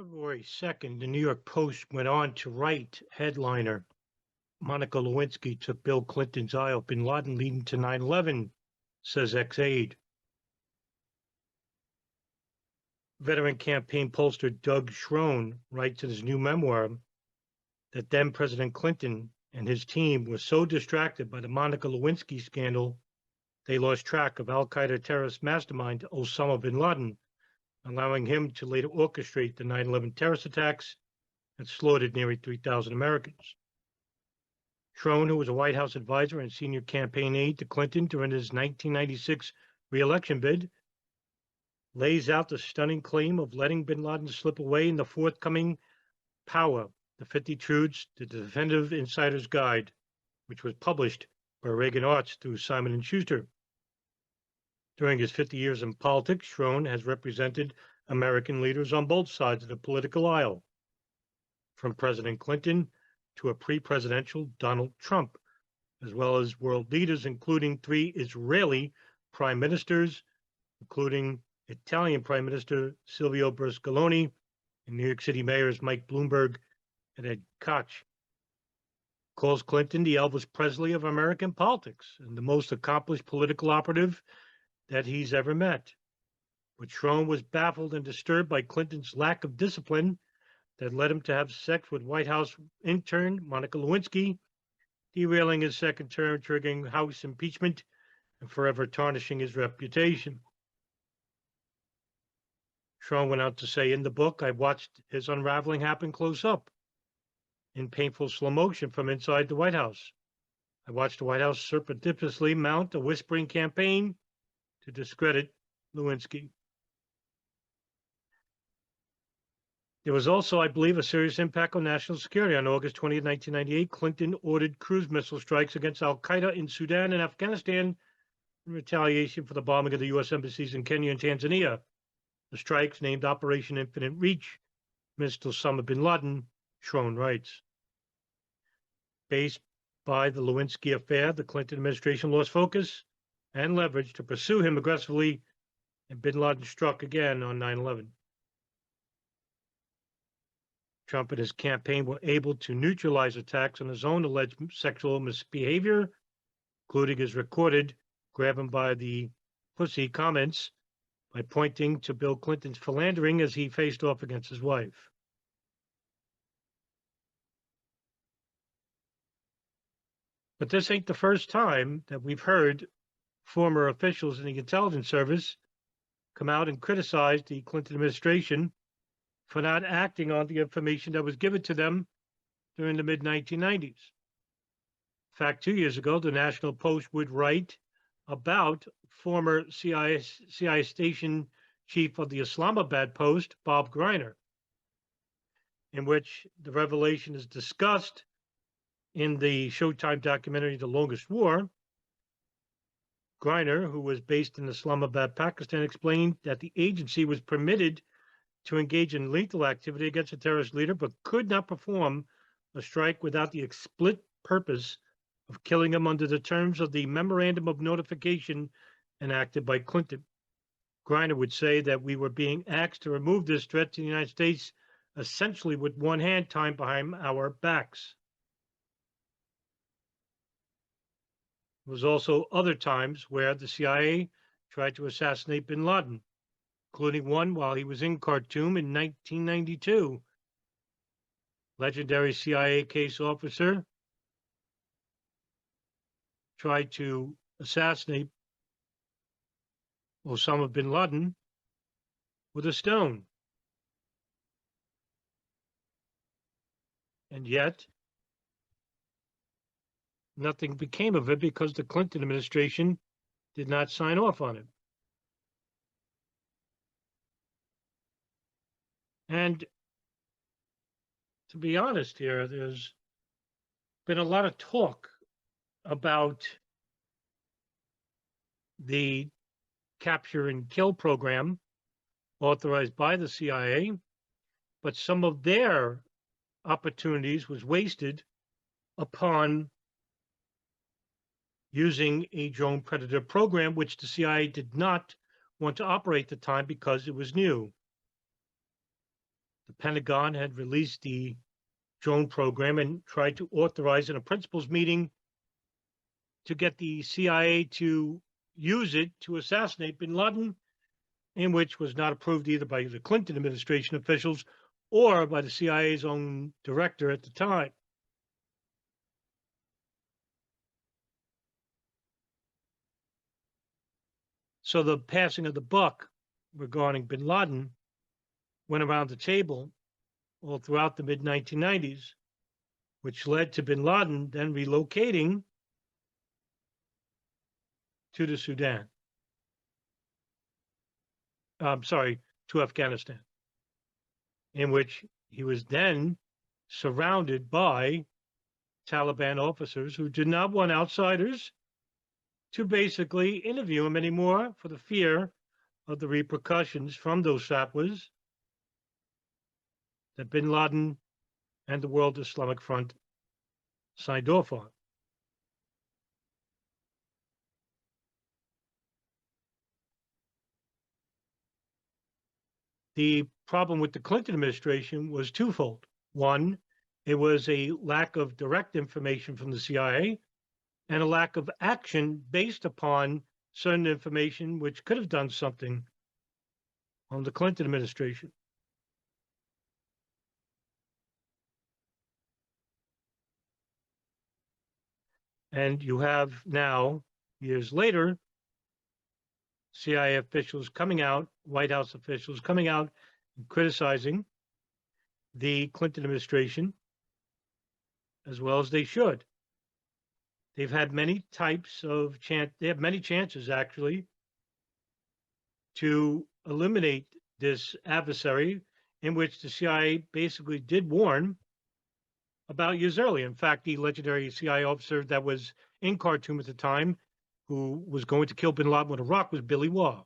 February 2nd, the New York Post went on to write headliner, Monica Lewinsky took Bill Clinton's eye off bin Laden leading to 9/11, says ex-aide. Veteran campaign pollster Doug Schoen writes in his new memoir that then President Clinton and his team were so distracted by the Monica Lewinsky scandal, they lost track of al-Qaeda terrorist mastermind Osama bin Laden, allowing him to later orchestrate the 9/11 terrorist attacks and slaughtered nearly 3,000 Americans. Schoen, who was a White House advisor and senior campaign aide to Clinton during his 1996 re-election bid, lays out the stunning claim of letting bin Laden slip away in the forthcoming Power, the 50 Truths, the Definitive Insider's Guide, which was published by Reagan Arts through Simon & Schuster. During his 50 years in politics, Schoen has represented American leaders on both sides of the political aisle, from President Clinton to a pre-presidential Donald Trump, as well as world leaders, including 3 Israeli prime ministers, including Italian Prime Minister Silvio Berlusconi and New York City mayors Mike Bloomberg and Ed Koch. Calls Clinton the Elvis Presley of American politics and the most accomplished political operative that he's ever met. But Schoen was baffled and disturbed by Clinton's lack of discipline that led him to have sex with White House intern Monica Lewinsky, derailing his second term, triggering House impeachment, and forever tarnishing his reputation. Schoen went on to say, in the book, I watched his unraveling happen close up, in painful slow motion from inside the White House. I watched the White House surreptitiously mount a whispering campaign to discredit Lewinsky. There was also, I believe, a serious impact on national security. On August 20, 1998, Clinton ordered cruise missile strikes against al-Qaeda in Sudan and Afghanistan in retaliation for the bombing of the U.S. embassies in Kenya and Tanzania. The strikes, named Operation Infinite Reach, missed Osama bin Laden, Schoen writes. Based by the Lewinsky affair, the Clinton administration lost focus and leverage to pursue him aggressively, and bin Laden struck again on 9/11. Trump and his campaign were able to neutralize attacks on his own alleged sexual misbehavior, including his recorded grab him by the pussy comments, by pointing to Bill Clinton's philandering as he faced off against his wife. But this ain't the first time that we've heard former officials in the intelligence service come out and criticize the Clinton administration for not acting on the information that was given to them during the mid-1990s. In fact, 2 years ago, the National Post would write about former CIA station chief of the Islamabad Post, Bob Greiner, in which the revelation is discussed in the Showtime documentary, The Longest War. Greiner, who was based in Islamabad, Pakistan, explained that the agency was permitted to engage in lethal activity against a terrorist leader, but could not perform a strike without the explicit purpose of killing him under the terms of the Memorandum of Notification enacted by Clinton. Greiner would say that we were being asked to remove this threat to the United States essentially with one hand tied behind our backs. There was also other times where the CIA tried to assassinate bin Laden, including one while he was in Khartoum in 1992. Legendary CIA case officer tried to assassinate Osama bin Laden with a stone. And yet, nothing became of it because the Clinton administration did not sign off on it. And to be honest here, there's been a lot of talk about the capture and kill program authorized by the CIA, but some of their opportunities was wasted upon using a drone predator program, which the CIA did not want to operate at the time because it was new. The Pentagon had released the drone program and tried to authorize in a principals meeting to get the CIA to use it to assassinate bin Laden, in which was not approved either by the Clinton administration officials or by the CIA's own director at the time. So the passing of the buck regarding bin Laden went around the table all throughout the mid-1990s, which led to bin Laden then relocating to the Sudan. I'm sorry, to Afghanistan, in which he was then surrounded by Taliban officers who did not want outsiders to basically interview him anymore for the fear of the repercussions from those fatwas that bin Laden and the World Islamic Front signed off on. The problem with the Clinton administration was twofold. One, it was a lack of direct information from the CIA and a lack of action based upon certain information which could have done something on the Clinton administration. And you have now, years later, CIA officials coming out, White House officials coming out and criticizing the Clinton administration, as well as they should. They've had many types of they have many chances actually to eliminate this adversary, in which the CIA basically did warn about years earlier. In fact, the legendary CIA officer that was in Khartoum at the time, who was going to kill bin Laden with a rock, was Billy Waugh,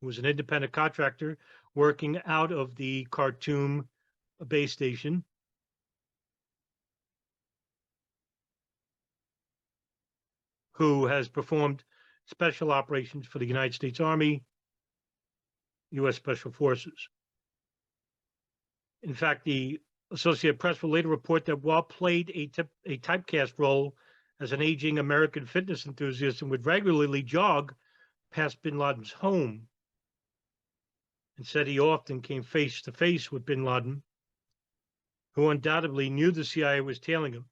who was an independent contractor working out of the Khartoum base station. Who has performed special operations for the United States Army, U.S. Special Forces. In fact, the Associated Press will later report that Waugh played a typecast role as an aging American fitness enthusiast and would regularly jog past bin Laden's home, and said he often came face to face with bin Laden, who undoubtedly knew the CIA was tailing him.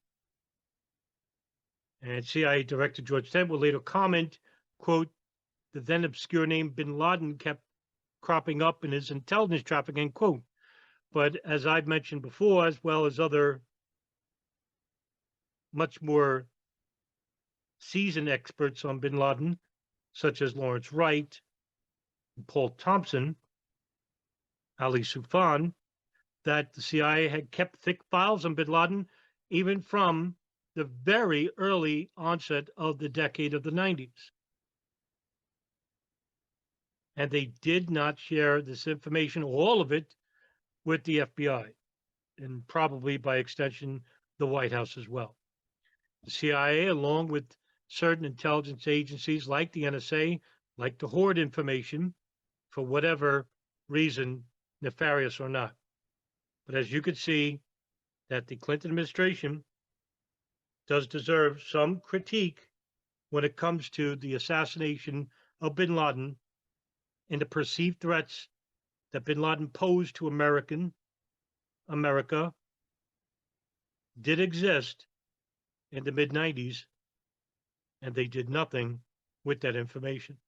And CIA Director George Tenet will later comment, quote, the then obscure name bin Laden kept cropping up in his intelligence traffic, end quote. But as I've mentioned before, as well as other much more seasoned experts on bin Laden, such as Lawrence Wright, Paul Thompson, Ali Soufan, that the CIA had kept thick files on bin Laden even from the very early onset of the decade of the 90s. And they did not share this information, all of it, with the FBI, and probably by extension, the White House as well. The CIA, along with certain intelligence agencies like the NSA, like to hoard information for whatever reason, nefarious or not. But as you could see, that the Clinton administration does deserve some critique when it comes to the assassination of bin Laden and the perceived threats that bin Laden posed to America did exist in the mid-90s, and they did nothing with that information.